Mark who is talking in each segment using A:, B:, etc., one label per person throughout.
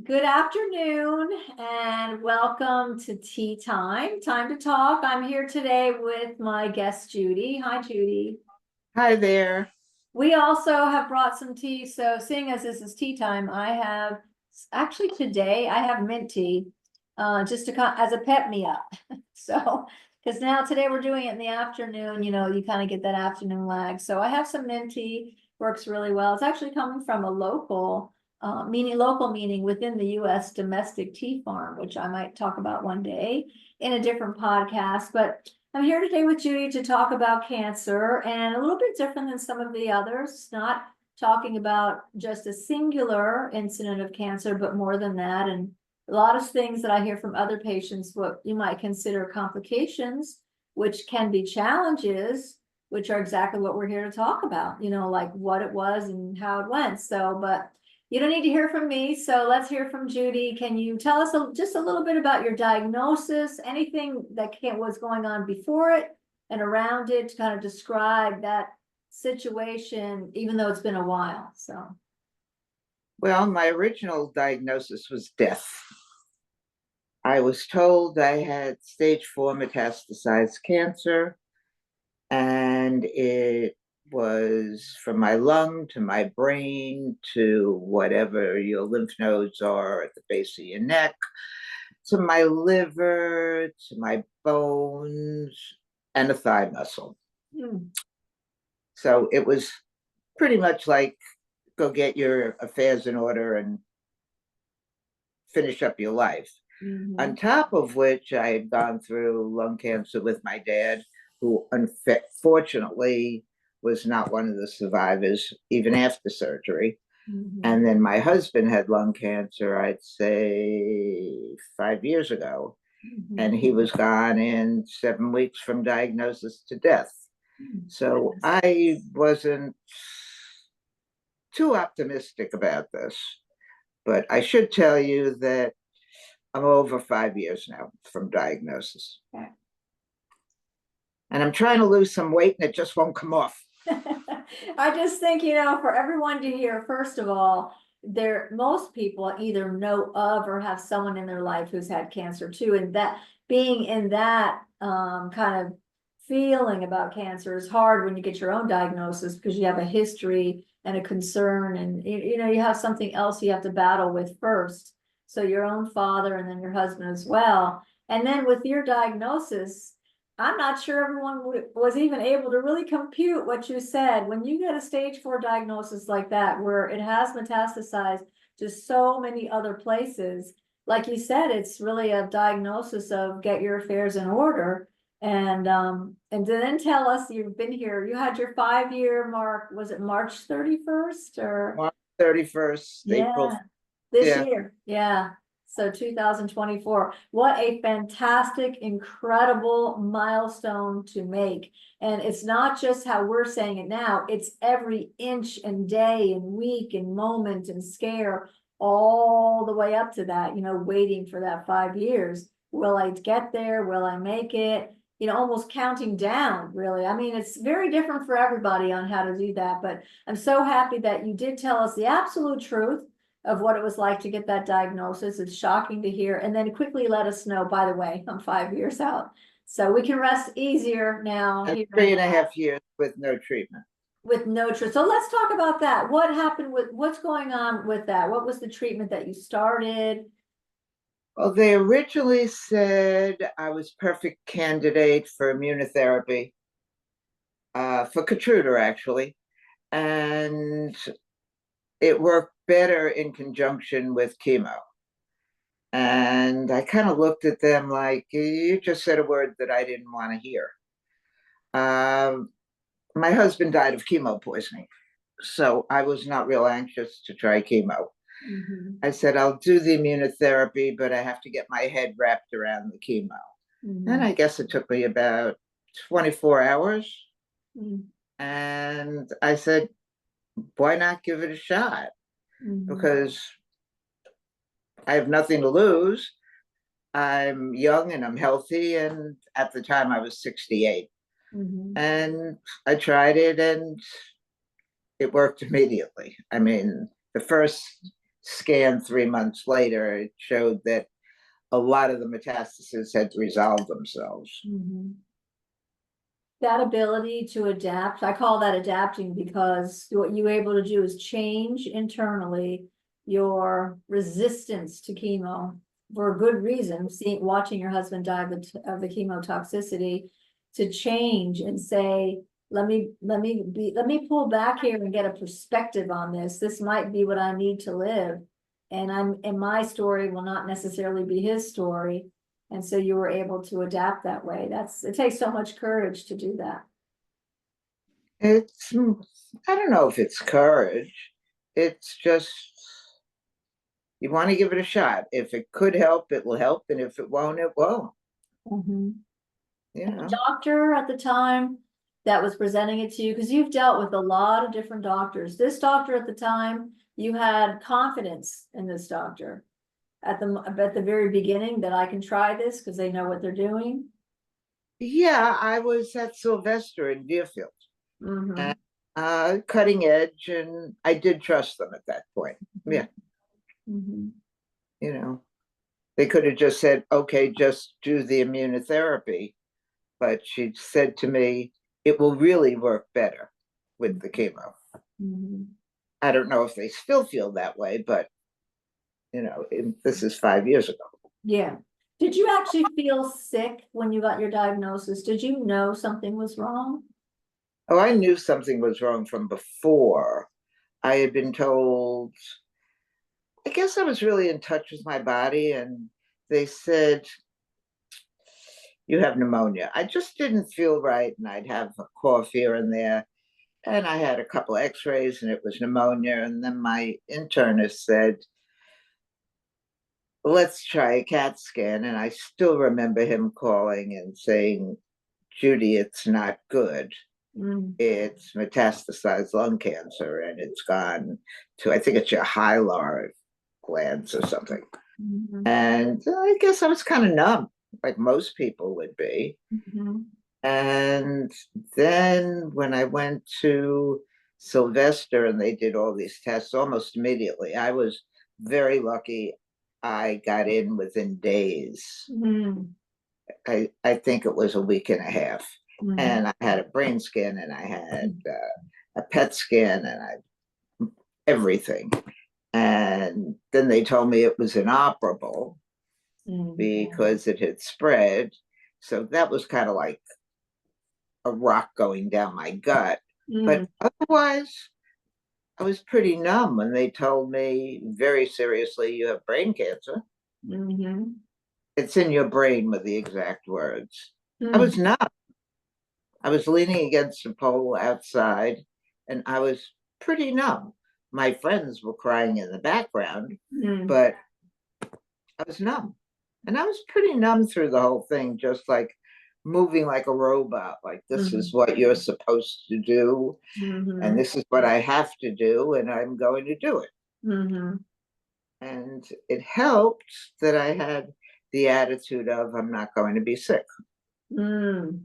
A: Good afternoon and welcome to Tea Time, Time to Talk. I'm here today with my guest, Judy. Hi, Judy.
B: Hi there.
A: We also have brought some tea. So, seeing as this is tea time, I have actually today I have mint tea, just to as a pep me up. So, because now today we're doing it in the afternoon, you kind of get that afternoon lag. So, I have some mint tea, works really well. It's actually coming from a local meaning within the U.S. domestic tea farm, which I might talk about one day in a different podcast. But I'm here today with Judy to talk about cancer and a little bit different than some of the others, not talking about just a singular incident of cancer, but more than that. And a lot of things that I hear from other patients, what you might consider complications, which can be challenges, which are exactly what we're here to talk about, like what it was and how it went. So, but you don't need to hear from me, so let's hear from Judy. Can you tell us just a little bit about your diagnosis, anything that was going on before it and around it to kind of describe that situation, even though it's been a while, so.
B: Well, my original diagnosis was death. I was told I had stage 4 metastasized cancer, and it was from my lung to my brain to whatever your lymph nodes are at the base of your neck, to my liver, to my bones, and a thigh muscle.
A: Hmm.
B: So it was pretty much like go get your affairs in order and finish up your life. On
A: Mhm.
B: top of which, I had gone through lung cancer with my dad, who unfortunately was not one of the survivors, even after surgery.
A: Mhm.
B: And then my husband had lung cancer, I'd say 5 years ago, and
A: Mhm.
B: he was gone in 7 weeks from diagnosis to death.
A: Mhm.
B: So
A: Goodness.
B: I wasn't too optimistic about this. But I should tell you that I'm over 5 years now from diagnosis.
A: Okay.
B: And I'm trying to lose some weight and it just won't come off.
A: I just think, for everyone to hear, first of all, most people either know of or have someone in their life who's had cancer too. And that being in that kind of feeling about cancer is hard when you get your own diagnosis because you have a history and a concern and you have something else you have to battle with first. So your own father and then your husband as well. And then with your diagnosis, I'm not sure everyone was even able to really compute what you said. When you get a stage 4 diagnosis like that, where it has metastasized to so many other places, like you said, it's really a diagnosis of get your affairs in order. And then tell us you've been here, you had your 5 year mark, was it March 31st or?
B: March 31st, April.
A: Yeah, this
B: Yeah.
A: year, yeah. So 2024. What a fantastic, incredible milestone to make. And it's not just how we're saying it now, it's every inch and day and week and moment and scare all the way up to that, waiting for that 5 years. Will I get there? Will I make it? Almost counting down, really. I mean, it's very different for everybody on how to do that, but I'm so happy that you did tell us the absolute truth of what it was like to get that diagnosis. It's shocking to hear. And then quickly let us know, by the way, I'm 5 years out. So we can rest easier now
B: And
A: here
B: three and a half years with no treatment.
A: with no truth. So let's talk about that. What happened with what's going on with that? What was the treatment that you started?
B: Well, they originally said I was perfect candidate for immunotherapy, for Keytruda, actually. And it worked better in conjunction with chemo. And I kind of looked at them like, you just said a word that I didn't want to hear. Um, my husband died of chemo poisoning, so I was not real anxious to try chemo.
A: Mhm.
B: I said, I'll do the immunotherapy, but I have to get my head wrapped around the chemo. And
A: Mhm.
B: I guess it took me about 24 hours.
A: Mhm.
B: And I said, why not give it a shot?
A: Mhm.
B: Because I have nothing to lose. I'm young and I'm healthy. And at the time, I was 68.
A: Mhm.
B: And I tried it and it worked immediately. I mean, the first scan 3 months later, it showed that a lot of the metastases had resolved themselves.
A: Mhm. That ability to adapt, I call that adapting because what you're able to do is change internally your resistance to chemo for a good reason, watching your husband die of the chemotoxicity, to change and say, let me pull back here and get a perspective on this. This might be what I need to live. And my story will not necessarily be his story. And so you were able to adapt that way. It takes so much courage to do that.
B: It's, I don't know if it's courage. It's just, you want to give it a shot. If it could help, it will help. And if it won't, it won't.
A: Mhm.
B: You
A: The
B: know,
A: doctor at the time that was presenting it to you, because you've dealt with a lot of different doctors. This doctor at the time, you had confidence in this doctor at the very beginning that I can try this because they know what they're doing.
B: yeah, I was at Sylvester in Deerfield,
A: Mm-hmm.
B: and cutting edge, and I did trust them at that point. Yeah,
A: Mm-hmm.
B: you know, they could have just said, okay, just do the immunotherapy. But she said to me, it will really work better with the chemo.
A: Mm-hmm.
B: I don't know if they still feel that way, but this is 5 years ago.
A: Yeah. Did you actually feel sick when you got your diagnosis? Did you know something was wrong?
B: Oh, I knew something was wrong from before. I had been told, I guess I was really in touch with my body, and they said, you have pneumonia. I just didn't feel right, and I'd have a cough here and there. And I had a couple of x-rays, and it was pneumonia. And then my internist said, let's try a CAT scan. And I still remember him calling and saying, Judy, it's not good.
A: Mm.
B: It's metastasized lung cancer, and it's gone to, I think it's your hylar glands or something.
A: Mm-hmm.
B: And I guess I was kind of numb, like most people would be.
A: Mm-hmm.
B: And then when I went to Sylvester and they did all these tests almost immediately, I was very lucky. I got in within days.
A: Mm-hmm.
B: I think it was a week and a half.
A: Mm-hmm.
B: And I had a brain scan, and I had a PET scan, and everything. And then they told me it was inoperable because it had spread. So that was kind of like a rock going down my gut.
A: Mm-hmm.
B: But otherwise, I was pretty numb when they told me very seriously, you have brain cancer.
A: Mm-hmm.
B: It's in your brain, with the exact words. I
A: Mm-hmm.
B: was numb. I was leaning against a pole outside, and I was pretty numb. My friends were crying in the background, but I was numb. And I was pretty numb through the whole thing, just like moving like a robot, like this is what you're supposed to do, and
A: Mm-hmm.
B: this is what I have to do, and I'm going to do it.
A: Mm-hmm.
B: And it helped that I had the attitude of, I'm not going to be sick.
A: Mm-hmm.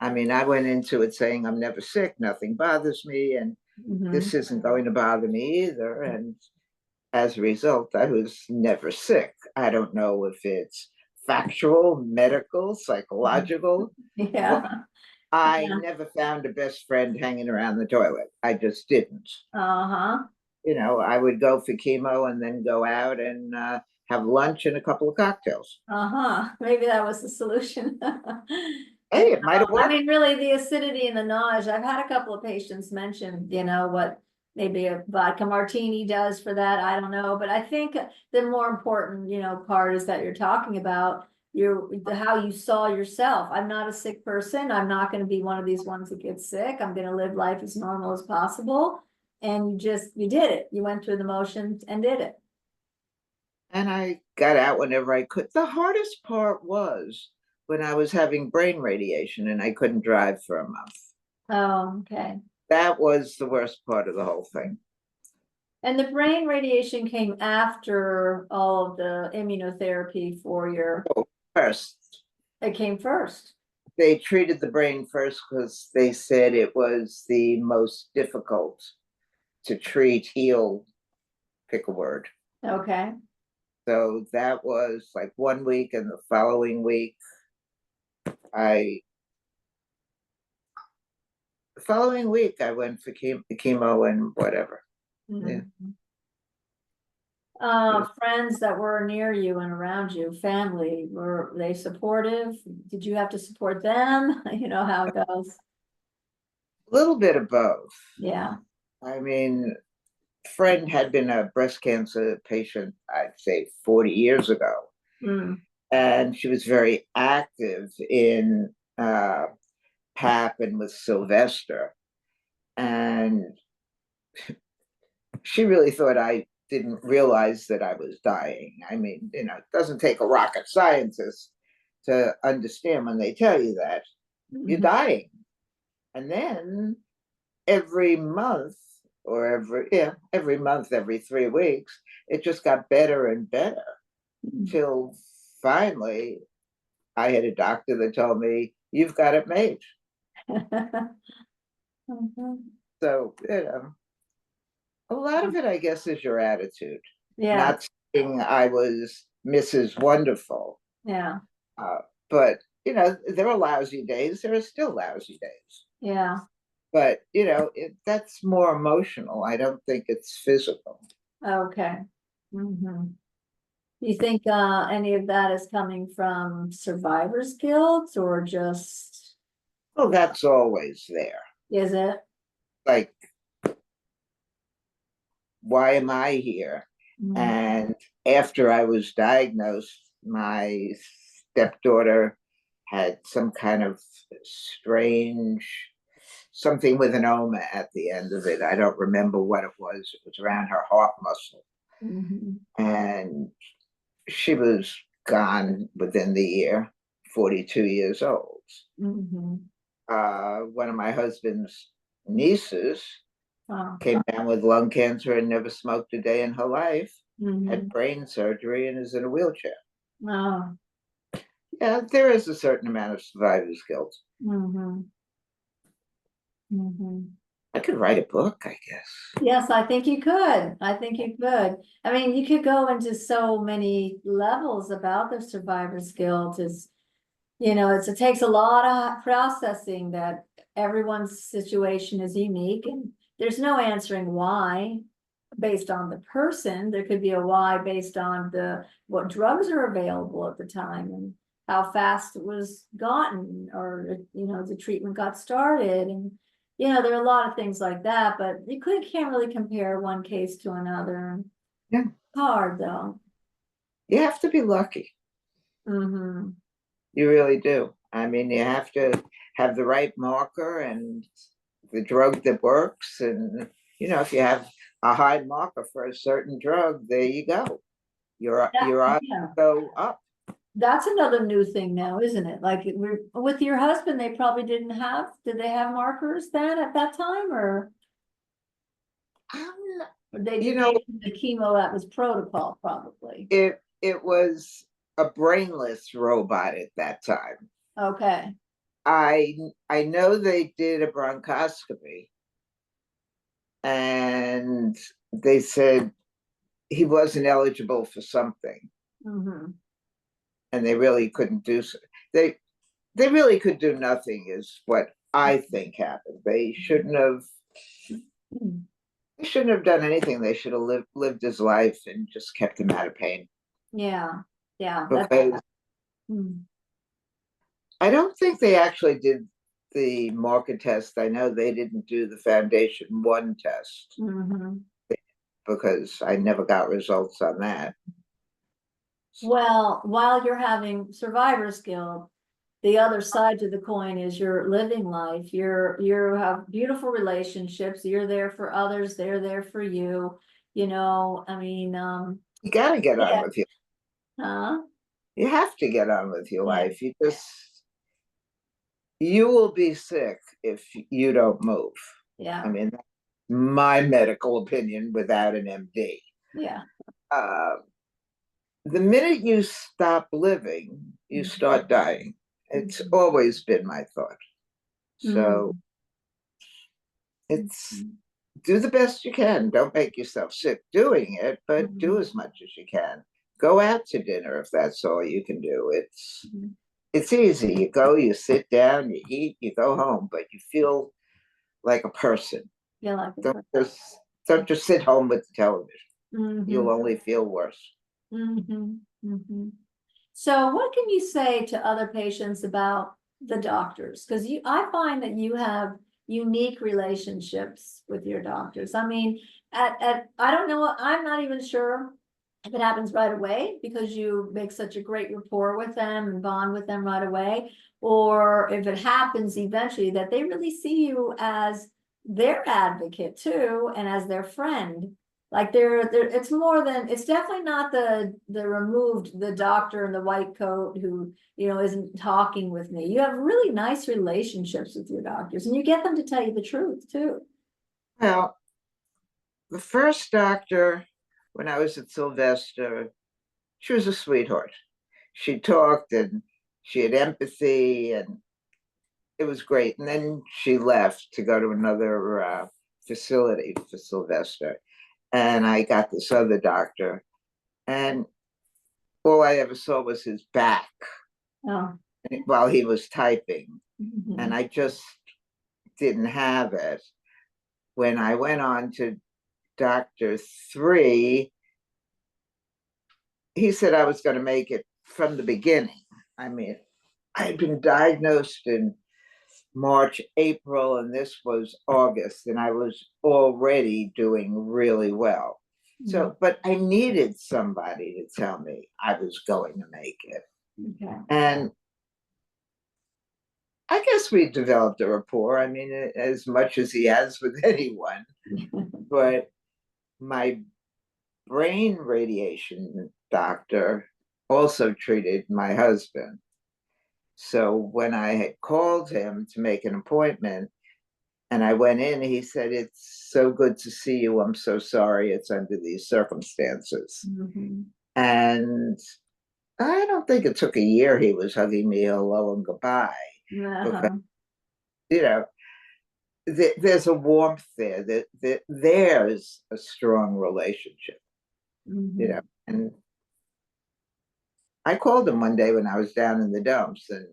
B: I mean, I went into it saying, I'm never sick, nothing bothers me, and
A: Mm-hmm.
B: this isn't going to bother me either. And as a result, I was never sick. I don't know if it's factual, medical, psychological. What,
A: Yeah.
B: I
A: Yeah.
B: never found a best friend hanging around the toilet. I just didn't.
A: Uh-huh.
B: I would go for chemo and then go out and have lunch and a couple of cocktails.
A: Uh-huh. Maybe that was the solution. You
B: Hey, it might have
A: I
B: worked.
A: mean, really, the acidity and the nausea, I've had a couple of patients mention, what maybe a vodka martini does for that. I don't know, but I think the more important, part is that you're talking about how you saw yourself. I'm not a sick person. I'm not going to be one of these ones that gets sick. I'm going to live life as normal as possible. And you did it. You went through the motions and did it.
B: And I got out whenever I could. The hardest part was when I was having brain radiation and I couldn't drive for a month.
A: Oh, okay.
B: That was the worst part of the whole thing.
A: And the brain radiation came after all of the immunotherapy
B: First,
A: it came first.
B: they treated the brain first because they said it was the most difficult to treat, heal, pick a word.
A: Okay.
B: So that was like 1 week, and the following week, I the following week I went for chemo and whatever. Yeah.
A: Mhm.
B: It was
A: Friends that were near you and around you, family, were they supportive? Did you have to support them? You know how it goes.
B: a little bit of both.
A: Yeah.
B: I mean, friend had been a breast cancer patient, I'd say 40 years ago,
A: Mm.
B: and she was very active in PAP and with Sylvester. And she really thought I didn't realize that I was dying. I mean, it doesn't take a rocket scientist to understand when they tell you that you're
A: Mhm.
B: dying. And then every month, or every month, every 3 weeks, it just got better and better till finally I had a doctor that told me, "You've got it made."
A: Mhm.
B: So, a lot of it, I guess, is your attitude.
A: Yeah,
B: Not saying I was Mrs. Wonderful,
A: yeah,
B: uh, but there are lousy days. There are still lousy days.
A: yeah.
B: But that's more emotional. I don't think it's physical.
A: Okay. You think any of that is coming from survivor's guilt or just,
B: Well, that's always there.
A: is it?
B: Like, why am I here?
A: Mm.
B: And after I was diagnosed, my stepdaughter had some kind of strange something with an oma at the end of it. I don't remember what it was. It was around her heart muscle.
A: Mhm.
B: And she was gone within the year, 42 years old.
A: Mhm.
B: One of my husband's nieces
A: Oh.
B: came down with lung cancer and never smoked a day in her life, had
A: Mhm.
B: brain surgery, and is in a wheelchair.
A: Oh.
B: Yeah, there is a certain amount of survivor's guilt.
A: Mhm. Mhm.
B: I could write a book, I guess.
A: Yes, I think you could. I think you could. I mean, you could go into so many levels about the survivor's guilt. It takes a lot of processing that everyone's situation is unique and there's no answering why based on the person. There could be a why based on what drugs are available at the time and how fast it was gotten or, the treatment got started. And, there are a lot of things like that, but can't really compare one case to another.
B: Yeah,
A: Hard though.
B: you have to be lucky.
A: Mm-hmm.
B: You really do. I mean, you have to have the right marker and the drug that works. And, if you have a high marker for a certain drug, there you go. Your odds
A: Yeah.
B: go up.
A: That's another new thing now, isn't it? Like we're with your husband, they probably did they have markers then at that time
B: Um,
A: or they
B: you
A: just
B: know,
A: gave him the chemo that was protocol probably?
B: it was a brainless robot at that time.
A: Okay.
B: I I know they did a bronchoscopy, and they said he wasn't eligible for something,
A: Mm-hmm.
B: and they really couldn't do so. They really could do nothing, is what I think happened. They shouldn't have done anything. They should have lived his life and just kept him out of pain.
A: Yeah. Yeah.
B: Because
A: Mm.
B: I don't think they actually did the marker test. I know they didn't do the Foundation 1 test
A: Mm-hmm.
B: because I never got results on that.
A: Well, while you're having survivor's guilt, the other side to the coin is you're living life. You have beautiful relationships. You're there for others. They're there for you. I mean,
B: You got to get on
A: yeah,
B: with you.
A: huh?
B: You have to get on with your
A: Yeah,
B: life. You will be sick if you don't move. I
A: yeah,
B: mean, that's my medical opinion without an MD.
A: yeah.
B: Uh, the minute you stop living, you start dying. It's
A: Mhm.
B: always been my thought. So
A: Mhm.
B: it's
A: Mhm.
B: do the best you can. Don't make yourself sick doing it, but do
A: Mhm,
B: as much as you can. Go out to dinner if that's all you can do.
A: mhm.
B: It's easy. You go, you sit down, you eat, you go home, but you feel like a person.
A: Feel like
B: Don't
A: it.
B: just don't just sit home with the television.
A: Mm-hmm,
B: You'll only feel worse.
A: mm-hmm, mm-hmm. So what can you say to other patients about the doctors? Because I find that you have unique relationships with your doctors. I mean, I don't know, I'm not even sure if it happens right away because you make such a great rapport with them and bond with them right away, or if it happens eventually that they really see you as their advocate too, and as their friend. Like it's more than, it's definitely not the removed, the doctor in the white coat who, isn't talking with me. You have really nice relationships with your doctors and you get them to tell you the truth too.
B: Well, the first doctor, when I was at Sylvester, she was a sweetheart. She talked and she had empathy, and it was great. And then she left to go to another facility for Sylvester. And I got this other doctor, and all I ever saw was his back
A: Oh.
B: while he was typing. And
A: Mhm.
B: I just didn't have it. When I went on to Doctor 3, he said I was going to make it from the beginning. I mean, I had been diagnosed in March, April, and this was August, and I was already doing really well.
A: Mhm.
B: So, but I needed somebody to tell me I was going to make it.
A: Okay.
B: And I guess we developed a rapport. I mean, as much as he has with anyone, but my brain radiation doctor also treated my husband. So when I had called him to make an appointment and I went in, he said, "It's so good to see you. I'm so sorry it's under these circumstances."
A: Mhm.
B: And I don't think it took a year. He was hugging me hello and goodbye because,
A: Uh-huh.
B: you know, there's a warmth there, that there's a strong relationship,
A: Mhm.
B: and I called him one day when I was down in the dumps and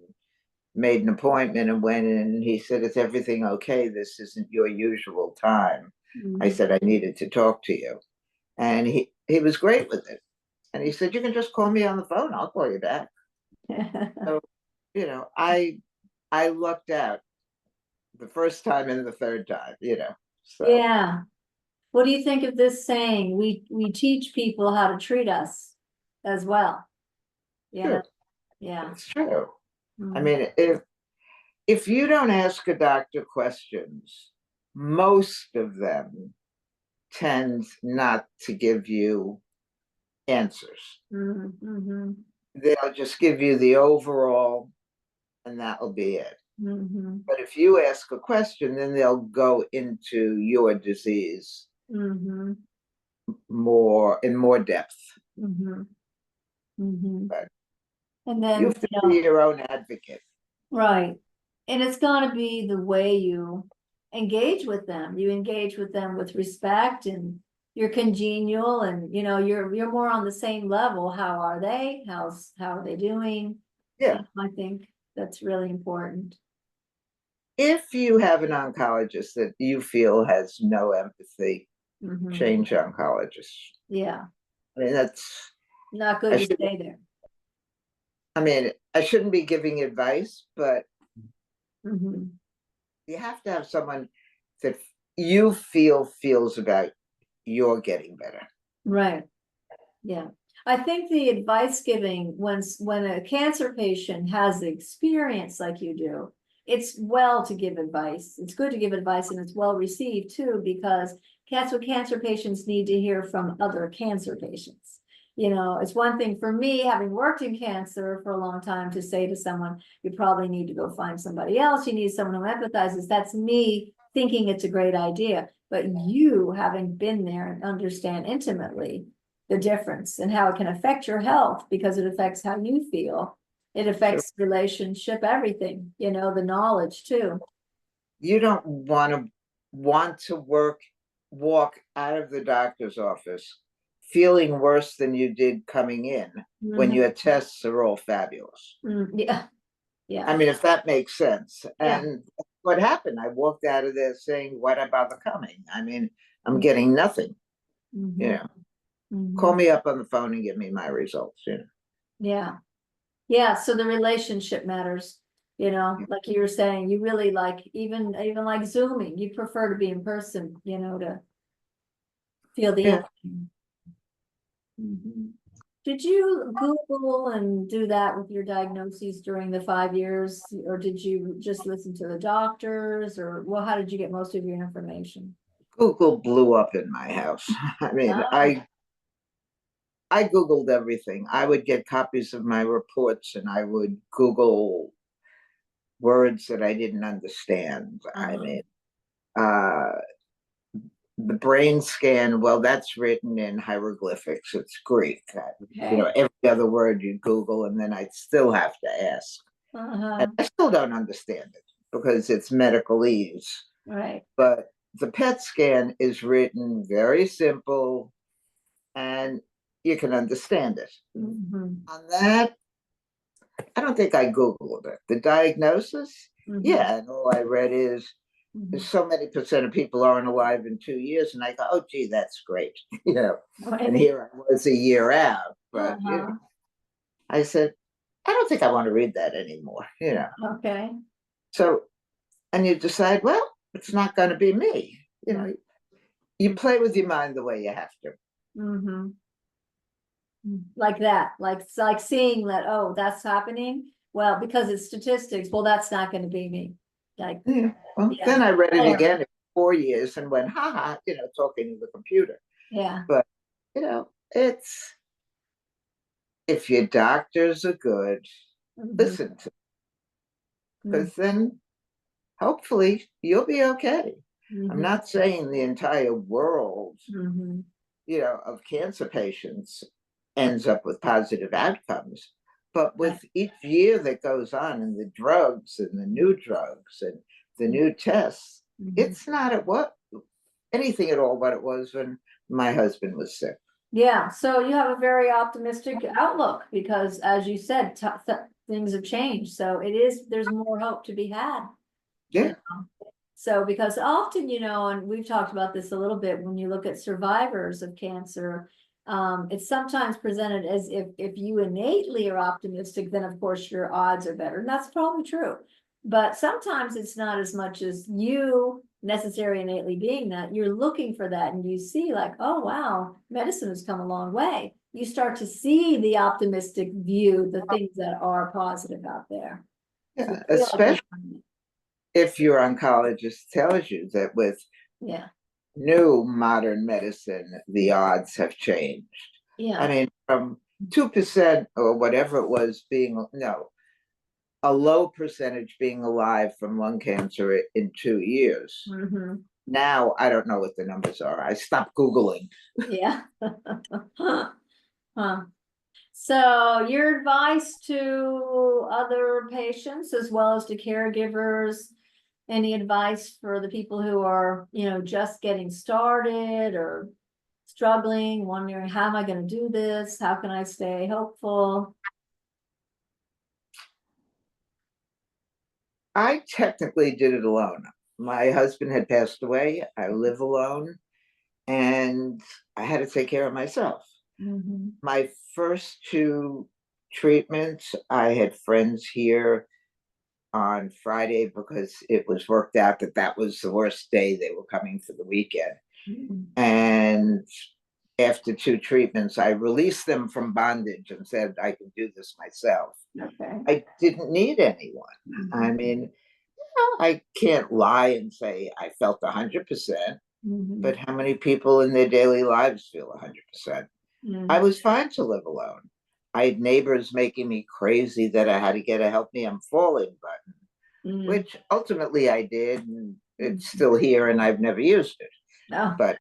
B: made an appointment and went in, and he said, "Is everything okay? This isn't your usual time." I
A: Mhm.
B: said, "I needed to talk to you." And he was great with it. And he said, "You can just call me on the phone. I'll call you back." So, I lucked out the first time and the third time. So
A: Yeah. What do you think of this saying? We teach people how to treat us as well. Yeah,
B: true.
A: yeah.
B: It's true. I
A: Mm.
B: mean, if you don't ask a doctor questions, most of them tend not to give you answers.
A: Mhm. Mhm.
B: They'll just give you the overall, and that'll be it.
A: Mhm.
B: But if you ask a question, then they'll go into your disease
A: Mhm.
B: more in more depth.
A: Mhm. Mhm.
B: But
A: And
B: you
A: then,
B: have to be your own advocate.
A: right. And it's gotta be the way you engage with them. You engage with them with respect and you're congenial and you're more on the same level. How are they? How are they doing?
B: Yeah.
A: I think that's really important.
B: If you have an oncologist that you feel has no empathy,
A: Mhm.
B: change oncologists.
A: Yeah,
B: I mean, that's
A: not
B: I
A: good to
B: should.
A: stay there.
B: I mean, I shouldn't be giving advice, but
A: Mhm.
B: you have to have someone that you feel feels about your getting better.
A: Right. Yeah. I think the advice giving when a cancer patient has the experience like you do, it's well to give advice. It's good to give advice and it's well received too, because cancer patients need to hear from other cancer patients. It's one thing for me, having worked in cancer for a long time, to say to someone, you probably need to go find somebody else. You need someone who empathizes. That's me thinking it's a great idea. But you, having been there and understand intimately the difference and how it can affect your health because it affects how you feel. It
B: Sure.
A: affects relationship, everything, the knowledge too.
B: You don't want to work walk out of the doctor's office feeling worse than you did coming in when
A: Mhm.
B: your tests are all fabulous.
A: Yeah,
B: I
A: yeah,
B: mean, if that makes sense.
A: yeah.
B: And what happened? I walked out of there saying, "What about the coming?" I mean, I'm getting nothing. You
A: Mhm,
B: know, call
A: mhm.
B: me up on the phone and give me my results. You
A: Yeah, yeah, so the relationship matters,
B: know,
A: like you were saying, you really like, even like Zooming, you prefer to be in person, to feel the
B: yeah.
A: energy. Mhm. Did you Google and do that with your diagnoses during the 5 years, or did you just listen to the doctors, or well, how did you get most of your information?
B: Google blew up in my house. I mean,
A: Oh,
B: I Googled everything. I would get copies of my reports and I would Google words that I didn't understand. I
A: uh-huh,
B: mean, uh, the brain scan, well, that's written in hieroglyphics, it's Greek.
A: okay,
B: Every other word you Google, and then I'd still have to ask. And
A: uh-huh,
B: I still don't understand it because it's medicalese.
A: right.
B: But the PET scan is written very simple and you can understand it.
A: Mhm,
B: On that, I don't think I Googled it. The diagnosis,
A: mhm,
B: yeah, and all I read is
A: mhm.
B: so many percent of people aren't alive in 2 years. And I go, oh, gee, that's great. And
A: Right,
B: here I was a year out. But,
A: uh-huh,
B: I said, I don't think I want to read that anymore.
A: okay.
B: So, and you decide, well, it's not going to be me. You play with your mind the way you have to.
A: Mm-hmm. Like that, like, it's like seeing that, oh, that's happening. Well, because it's statistics, well, that's not gonna be me. Like,
B: Yeah. Well,
A: yeah,
B: then I read it
A: there,
B: again in 4 years and went, ha ha, talking to the computer.
A: yeah.
B: But, it's if your doctors are good,
A: Mhm,
B: listen to,
A: mm,
B: because then hopefully you'll be okay. I'm
A: mhm,
B: not saying the entire world,
A: mhm,
B: of cancer patients ends up with positive outcomes. But
A: right,
B: with each year that goes on and the drugs and the new drugs and the new tests,
A: mhm.
B: it's not at what anything at all what it was when my husband was sick.
A: Yeah, so you have a very optimistic outlook because as you said, things have changed, so there's more hope to be had. You
B: Yeah.
A: know, so because often, and we've talked about this a little bit, when you look at survivors of cancer, it's sometimes presented as if you innately are optimistic, then of course your odds are better. And that's probably true. But sometimes it's not as much as you necessarily innately being that. You're looking for that and you see like, oh wow, medicine has come a long way. You start to see the optimistic view, the things that are positive out there. So
B: Yeah.
A: I feel like you're
B: Especially if your oncologist tells you that with
A: yeah.
B: new modern medicine, the odds have changed. I
A: Yeah.
B: mean, from 2% or whatever it was being, no, a low percentage being alive from lung cancer in 2 years.
A: Mm-hmm.
B: Now, I don't know what the numbers are. I stopped Googling.
A: Yeah. Huh. So your advice to other patients as well as to caregivers, any advice for the people who are, just getting started or struggling, wondering, how am I going to do this? How can I stay hopeful?
B: I technically did it alone. My husband had passed away. I live alone and I had to take care of myself.
A: Mm-hmm.
B: My first two treatments, I had friends here on Friday because it was worked out that that was the worst day they were coming for the weekend.
A: Mm-hmm.
B: And after two treatments, I released them from bondage and said I can do this myself.
A: Okay.
B: I didn't need anyone. I
A: Mm-hmm.
B: mean, I can't lie and say I felt 100%,
A: Mm-hmm.
B: but how many people in their daily lives feel 100%? I was fine to live alone. I had neighbors making me crazy that I had to get a help me, I'm falling button,
A: Mm-hmm.
B: which ultimately I did. And it's
A: Mm-hmm.
B: still here and I've never used it.
A: Oh.
B: But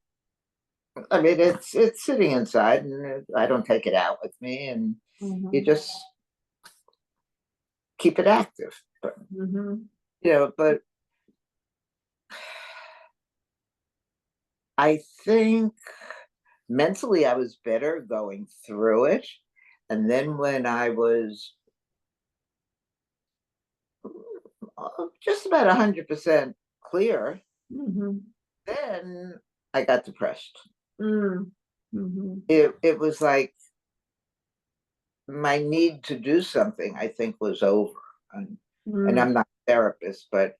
B: I mean, it's sitting inside and I don't take it out with me. And you
A: Mm-hmm.
B: just keep it active. But,
A: Mm-hmm.
B: but I think mentally I was better going through it. And then when I was just about 100% clear,
A: Mm-hmm.
B: then I got depressed.
A: Mm. Mm-hmm.
B: It was like my need to do something, I think, was over. And
A: Mm.
B: I'm not a therapist, but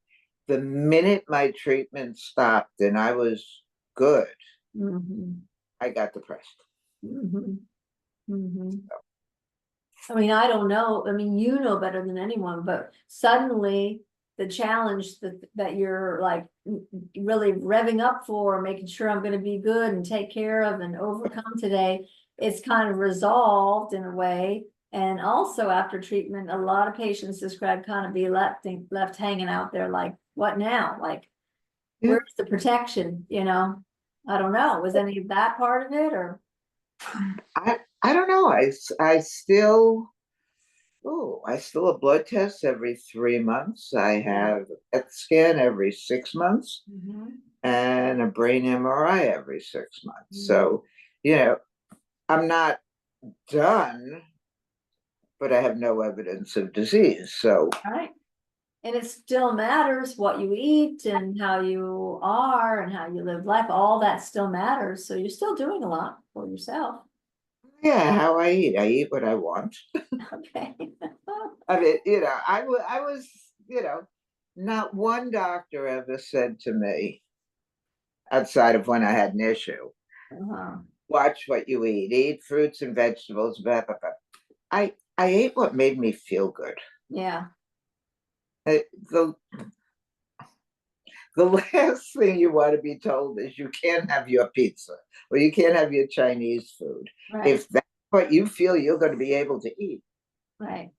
B: the minute my treatment stopped and I was good,
A: Mm-hmm.
B: I got depressed.
A: Mm-hmm. Mm-hmm. I mean, I don't know. I mean, you know better than anyone, but suddenly the challenge that you're like really revving up for, making sure I'm going to be good and take care of and overcome today, it's kind of resolved in a way. And also after treatment, a lot of patients describe kind of be left hanging out there like, what now? Like,
B: Yeah.
A: where's the protection? You know, I don't know. Was any of that part of it or?
B: I don't know. I still I still have blood tests every 3 months. I have a PET scan every 6 months
A: Mhm.
B: and a brain MRI every 6 months.
A: Mhm.
B: So, I'm not done, but I have no evidence of disease. So
A: Right. And it still matters what you eat and how you are and how you live life. All that still matters. So you're still doing a lot for yourself.
B: yeah, how I eat what I want.
A: Okay.
B: I mean, I was, not one doctor ever said to me outside of when I had an issue,
A: Uh-huh.
B: watch what you eat fruits and vegetables, blah, blah, blah. I ate what made me feel good.
A: Yeah.
B: Uh, The the last thing you want to be told is you can't have your pizza or you can't have your Chinese food.
A: Right.
B: If that's what you feel you're going to be able to eat,
A: Right.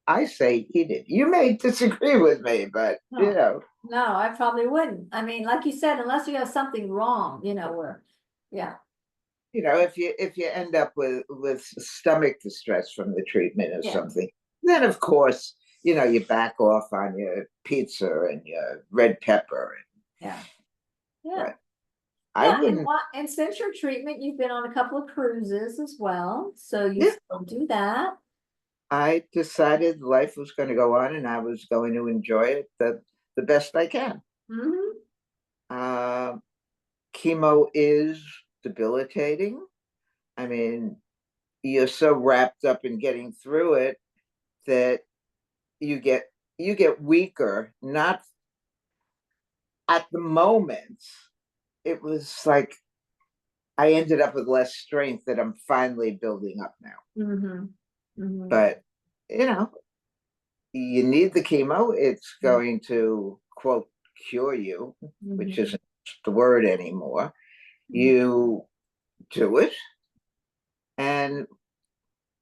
B: I say eat it. You may disagree with me, but
A: No, no, I probably wouldn't. I mean, like you said, unless you have something wrong, where, yeah,
B: if you end up with stomach distress from the treatment or
A: yeah,
B: something, then of course you back off on your pizza and your red pepper.
A: yeah, yeah.
B: But I
A: Yeah, and
B: wouldn't.
A: since your treatment, you've been on a couple of cruises as well, so you
B: Yeah,
A: still do that.
B: I decided life was going to go on and I was going to enjoy it the best I can.
A: Hmm.
B: Uh, Chemo is debilitating. I mean, you're so wrapped up in getting through it that you get you get weaker. Not at the moment. It was like I ended up with less strength that I'm finally building up now.
A: Hmm. Hmm.
B: But you know, you need the chemo. It's going to quote cure you, which
A: Hmm.
B: isn't the word anymore. You do it, and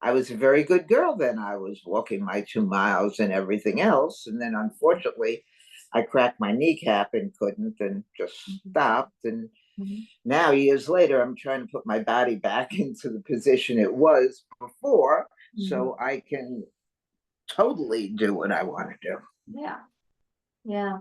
B: I was a very good girl then. I was walking my 2 miles and everything else. And then unfortunately, I cracked my kneecap and couldn't and just stopped. And
A: Hmm.
B: now, years later, I'm trying to put my body back into the position it was before
A: Hmm.
B: so I can totally do what I want to do.
A: Yeah, yeah.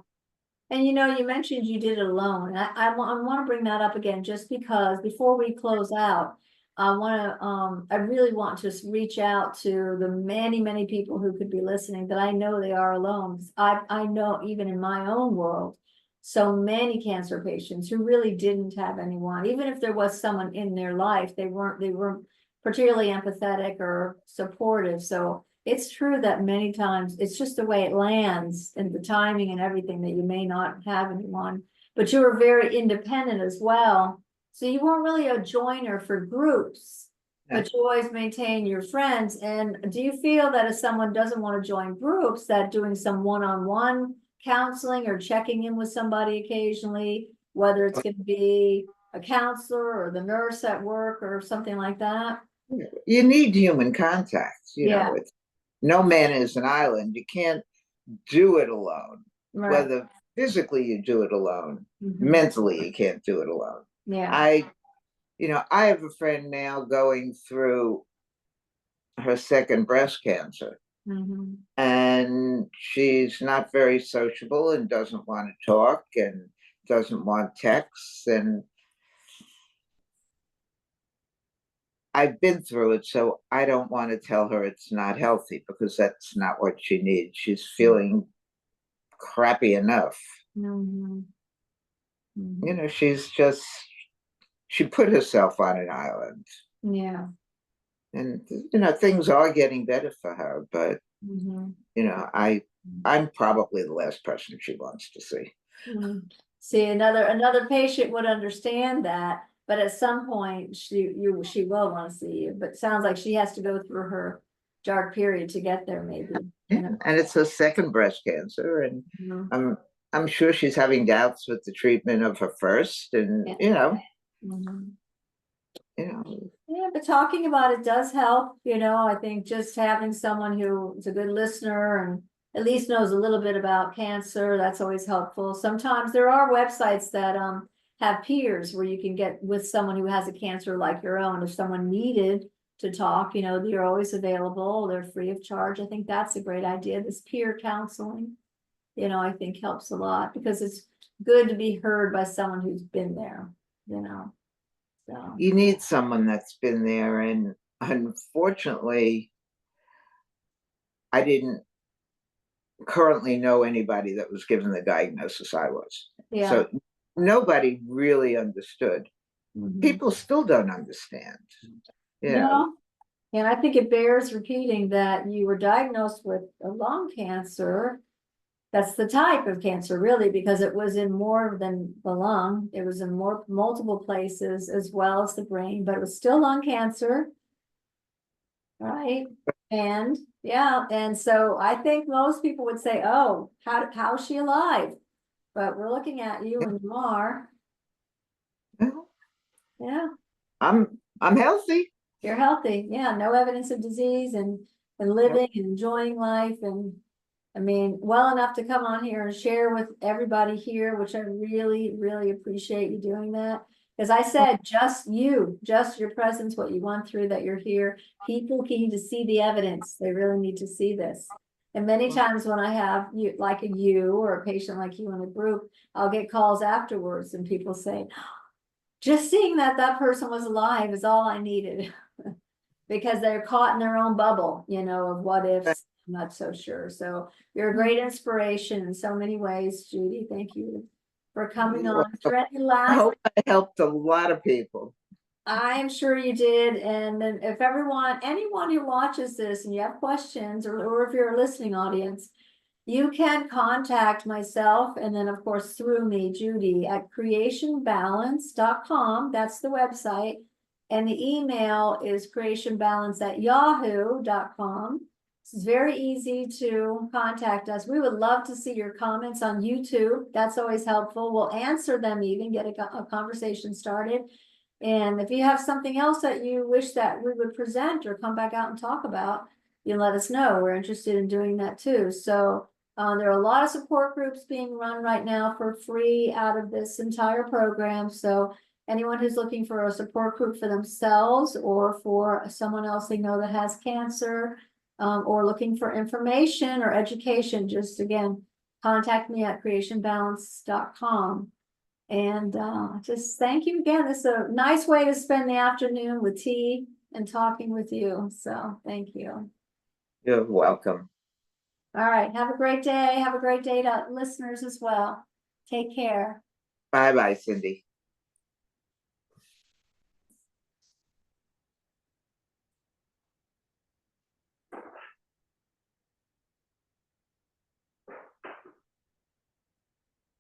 A: And you mentioned you did it alone. I want to bring that up again just because before we close out, I really want to reach out to the many, many people who could be listening that I know they are alone. I know even in my own world, so many cancer patients who really didn't have anyone, even if there was someone in their life, they weren't particularly empathetic or supportive. So it's true that many times it's just the way it lands and the timing and everything that you may not have anyone, but you were very independent as well. So you weren't really a joiner for groups,
B: Yeah.
A: but you always maintain your friends. And do you feel that if someone doesn't want to join groups, that doing some one-on-one counseling or checking in with somebody occasionally, whether it's going to be a counselor or the nurse at work or something like that?
B: You need human contact.
A: Yeah,
B: It's no man is an island. You can't do it alone.
A: right.
B: Whether physically you do it alone,
A: Mhm.
B: mentally you can't do it alone.
A: Yeah.
B: I, I have a friend now going through her second breast cancer,
A: Mhm.
B: and she's not very sociable and doesn't want to talk and doesn't want texts. And I've been through it, so I don't want to tell her it's not healthy because that's not what she needs. She's feeling crappy enough.
A: Mhm. Mhm.
B: She put herself on an island.
A: Yeah.
B: And things are getting better for her, but
A: Mhm.
B: I'm probably the last person she wants to see.
A: See, another patient would understand that, but at some point she will want to see you. But it sounds like she has to go through her dark period to get there, maybe.
B: And it's her second breast cancer, and
A: Mhm.
B: I'm sure she's having doubts with the treatment of her first, and
A: Yeah. Mhm.
B: you know,
A: Yeah, but talking about it does help, I think just having someone who is a good listener and at least knows a little bit about cancer, that's always helpful. Sometimes there are websites that have peers where you can get with someone who has a cancer like your own. If someone needed to talk, they're always available. They're free of charge. I think that's a great idea. This peer counseling, I think helps a lot because it's good to be heard by someone who's been there, so.
B: you need someone that's been there, and unfortunately, I didn't currently know anybody that was given the diagnosis I was.
A: Yeah.
B: So nobody really understood.
A: Mhm.
B: People still don't understand.
A: No, and I think it bears repeating that you were diagnosed with a lung cancer. That's the type of cancer, really, because it was in more than the lung. It was in multiple places as well as the brain, but it was still lung cancer. Right. And yeah, and so I think most people would say, oh, how is she alive? But we're looking at you and you are. Yeah.
B: I'm healthy.
A: You're healthy. Yeah, no evidence of disease and living and enjoying life. And I mean, well enough to come on here and share with everybody here, which I really, really appreciate you doing that. As I said, just your presence, what you went through, that you're here. People need to see the evidence. They really need to see this. And many times when I have you or a patient like you in a group, I'll get calls afterwards and people say, just seeing that person was alive is all I needed. Because they're caught in their own bubble, of what ifs. I'm not so sure. So you're a great inspiration in so many ways, Judy. Thank you for coming on. Is there any
B: I
A: last?
B: hope I helped a lot of people.
A: I am sure you did. And then if anyone who watches this and you have questions, or if you're a listening audience, you can contact myself and then of course through me, Judy, at creationbalance.com. That's the website. And the email is creationbalance@yahoo.com. It's very easy to contact us. We would love to see your comments on YouTube. That's always helpful. We'll answer them, even get a conversation started. And if you have something else that you wish that we would present or come back out and talk about, you let us know. We're interested in doing that too. So there are a lot of support groups being run right now for free out of this entire program. So anyone who's looking for a support group for themselves or for someone else they know that has cancer, or looking for information or education, just again, contact me at creationbalance.com. And just thank you again. This is a nice way to spend the afternoon with tea and talking with you. So thank you.
B: You're welcome.
A: All right. Have a great day. Have a great day to listeners as well. Take care.
B: Bye bye, Cindy.